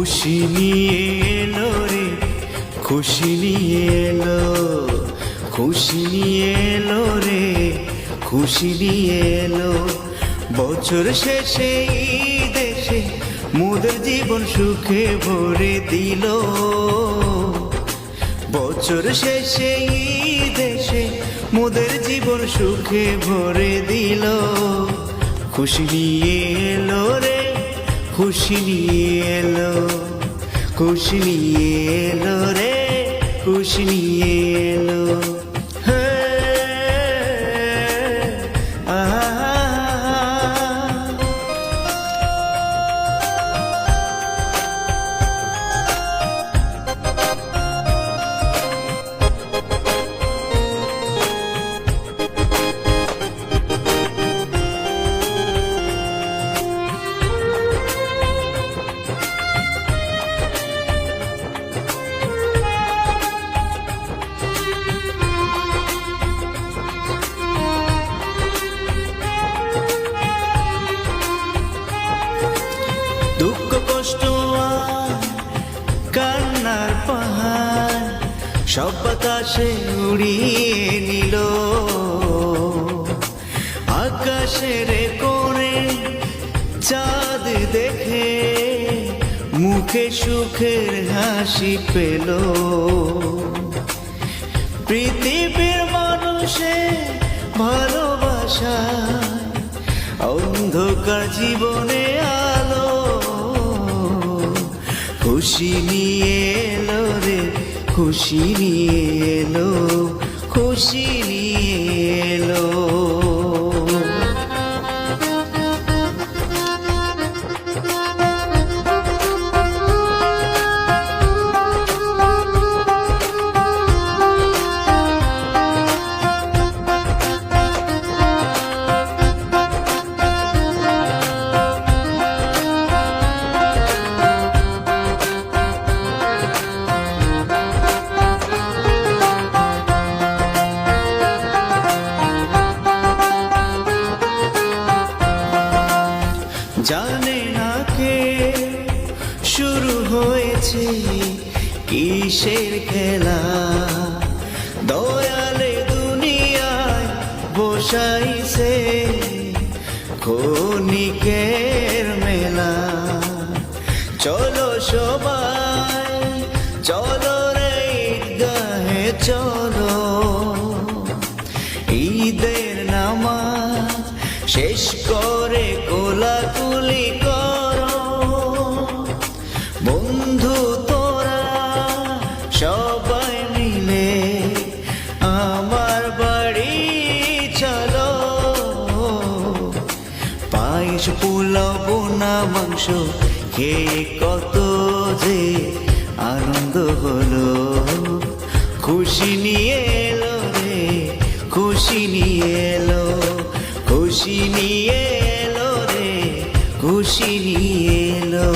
খুশি নিয়ে এলো রে, খুশি নিয়ে এলো, খুশি নিয়ে এলো রে, খুশি নিয়ে এলো। বছর শেষে ঈদ এসে মোদের জীবন সুখে ভরে দিল। বছর শেষে ঈদ এসে মোদের জীবন সুখে ভরে দিল। খুশি নিয়ে এলো রে, খুশি নিয়ে এলো, খুশি নিয়ে এলো রে, খুশি নিয়ে এলো। দুঃখ কষ্ট আর কান্নার পাহাড় সব বাতাসে উড়িয়ে নিল। আকাশের কোণে চাঁদ দেখে মুখে সুখের হাসি পেল। পৃথিবীর মানুষে ভালোবাসা অন্ধকার জীবনে আলো। খুশি নিয়ে এলো রে, খুশি নিয়ে এলো, খুশি নিয়ে এলো। জানে না কে শুরু হয়েছে কিসের খেলা। দয়ালে দুনিয়ায় বসাইছে ক্ষণিকের মেলা। চলো সবাই চলো রে ঈদগাহে চলো, ঈদের নামাজ শেষ করে কোলাকুলি করো। বন্ধু তোরা সবাই মিলে আমার বাড়ি চলো। পায়েস পোলাও বোনা মাংস খেয়ে কত যে আনন্দ হলো। খুশি নিয়ে এলো রে, খুশি নিয়ে এলো, খুশি নিয়ে এলো রে, খুশি নিয়ে এলো।